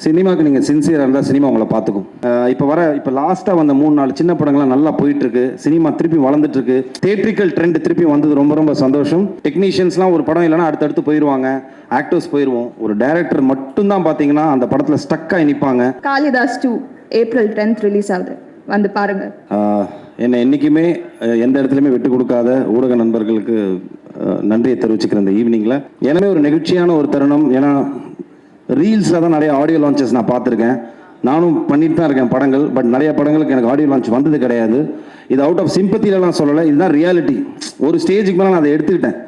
சினிமாவுக்கு நீங்கள் சின்சியராக இருந்தால் சினிமா உங்களை பார்த்துக்கும். இப்போ லாஸ்ட்டாக வந்த 3-4 சின்ன படங்கள்லாம் நல்லா போயிட்டுருக்கு. சினிமா திருப்பி வளர்ந்துட்டுருக்கு. தியேட்ரிக்கல் ட்ரெண்ட் திருப்பி வந்தது ரொம்ப ரொம்ப சந்தோஷம். டெக்னீஷியன்ஸ்லாம் ஒரு படம் இல்லைன்னா அடுத்தடுத்து போயிடுவாங்க, ஆக்டர்ஸ் போயிடுவோம். ஒரு டைரக்டர் மட்டும்தான் பார்த்தீங்கன்னா அந்த படத்தில் ஸ்டக்காக நிற்பாங்க. காளிதாஸ் 2 April 10th ரிலீஸ் ஆகுது, வந்து பாருங்க. என்னை என்றைக்குமே எந்த இடத்துலையுமே விட்டு கொடுக்காத ஊடக நண்பர்களுக்கு நன்றியை தெரிவிச்சுக்கிறேன். இந்த ஈவினிங்கில் எனவே ஒரு நெகிழ்ச்சியான ஒரு தருணம். ஏன்னா ரீல்ஸில் தான் நிறைய ஆடியோ லான்ச்சஸ் நான் பார்த்துருக்கேன். நானும் பண்ணிட்டு தான் இருக்கேன் படங்கள். பட் நிறைய படங்களுக்கு எனக்கு ஆடியோ லான்ச் வந்தது கிடையாது. இது அவுட் ஆஃப் சிம்பத்திலலாம் சொல்லலை, இதுதான் ரியாலிட்டி. ஒரு ஸ்டேஜுக்கு மேலே நான் அதை எடுத்துக்கிட்டேன்.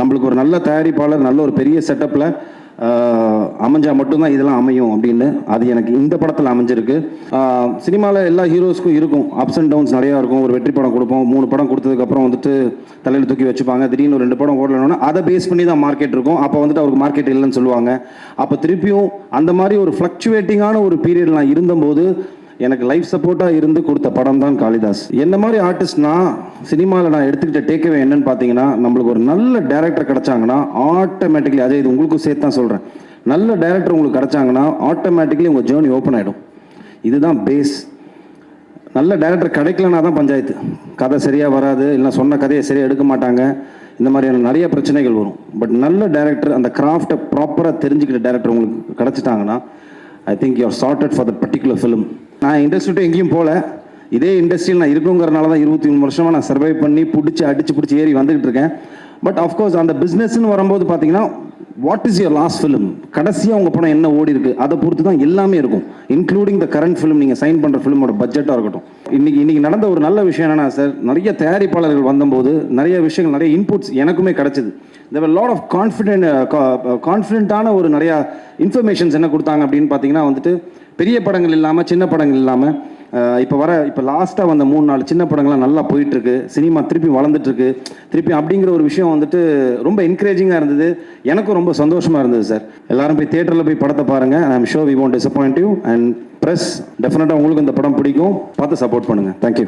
நம்மளுக்கு ஒரு நல்ல தயாரிப்பாளர், நல்ல ஒரு பெரிய செட்டப்பில் அமைஞ்சால் மட்டும்தான் இதெல்லாம் அமையும் அப்படின்னு. அது எனக்கு இந்த படத்தில் அமைஞ்சிருக்கு. சினிமாவில் எல்லா ஹீரோஸ்க்கும் இருக்கும், அப்ஸ் அண்ட் டவுன்ஸ் நிறையா இருக்கும். ஒரு வெற்றி படம் கொடுப்போம், 3 படம் கொடுத்ததுக்கப்புறம் வந்துட்டு தலையில் தூக்கி வச்சுப்பாங்க. திடீர்னு ஒரு 2 படம் ஓடலன்னா அதை பேஸ் பண்ணி தான் மார்க்கெட் இருக்கும். அப்போ வந்துட்டு அவருக்கு மார்க்கெட் இல்லைன்னு சொல்லுவாங்க. அப்போ திருப்பியும் அந்த மாதிரி ஒரு ஃப்ளக்சுவேட்டிங்கான ஒரு பீரியட் நான் இருந்தபோது எனக்கு லைஃப் சப்போர்ட்டாக இருந்து கொடுத்த படம் தான் காளிதாஸ். என்ன மாதிரி ஆர்டிஸ்ட்னா சினிமாவில் நான் எடுத்துக்கிட்ட டேக்அவே என்னன்னு பார்த்தீங்கன்னா, நம்மளுக்கு ஒரு நல்ல டைரக்டர் கிடைச்சாங்கன்னா ஆட்டோமேட்டிக்லி, அதே இது உங்களுக்கும் சேர்த்து தான் சொல்கிறேன், நல்ல டைரக்டர் உங்களுக்கு கிடைச்சாங்கன்னா ஆட்டோமேட்டிக்லி உங்கள் ஜேர்னி ஓப்பன் ஆகிடும். இதுதான் பேஸ். நல்ல டைரக்டர் கிடைக்கலனா தான் பஞ்சாயத்து. கதை சரியாக வராது, இல்லை சொன்ன கதையை சரியாக எடுக்க மாட்டாங்க. இந்த மாதிரியான நிறைய பிரச்சனைகள் வரும். பட் நல்ல டைரக்டர், அந்த கிராஃப்டை ப்ராப்பராக தெரிஞ்சுக்கிட்ட டைரக்டர் உங்களுக்கு கிடச்சிட்டாங்கன்னா I think you are sorted for the particular film. நான் இண்டஸ்ட்ரிட்டு எங்கேயும் போகல, இதே இண்டஸ்ட்ரியில் நான் இருக்குங்கிறனால தான் 23 வருஷமாக நான் சர்வை பண்ணி அடிச்சு ஏறி வந்துகிட்டு இருக்கேன். பட் ஆஃப்கோர்ஸ் அந்த பிஸ்னஸ்ன்னு வரும்போது பார்த்தீங்கன்னா, what is your last film, கடைசியாக உங்கள் படம் என்ன ஓடி இருக்கு, அதை பொறுத்து தான் எல்லாமே இருக்கும். இன்க்ளூடிங் த கரண்ட் ஃபிலிம், நீங்கள் சைன் பண்ணுற ஃபிலிமோட பட்ஜெட்டாக இருக்கட்டும். இன்னைக்கு நடந்த ஒரு நல்ல விஷயம் என்னன்னா சார், நிறைய தயாரிப்பாளர்கள் வந்தபோது நிறைய விஷயங்கள், நிறைய இன்புட்ஸ் எனக்குமே கிடைச்சிது. தேர் வர் லாட் ஆஃப் கான்ஃபிடென்ட்டான ஒரு நிறையா இன்ஃபர்மேஷன்ஸ் என்ன கொடுத்தாங்க அப்படின்னு பார்த்தீங்கன்னா வந்துட்டு, பெரிய படங்கள் இல்லாமல் சின்ன படங்கள் இல்லாமல் இப்போ லாஸ்ட்டாக வந்த 3-4 சின்ன படங்கள்லாம் நல்லா போயிட்டுருக்கு. சினிமா திருப்பி வளர்ந்துட்டுருக்கு. திருப்பி அப்படிங்கிற ஒரு விஷயம் வந்துட்டு ரொம்ப என்கரேஜிங்காக இருந்தது. எனக்கும் ரொம்ப சந்தோஷமாக இருந்தது சார். எல்லாரும் போய் தியேட்டரில் போய் படத்தை பாருங்கள். I am sure we won't disappoint you. And press டெஃபினட்டாக உங்களுக்கு இந்த படம் பிடிக்கும். பார்த்து சப்போர்ட் பண்ணுங்கள். தேங்க்யூ.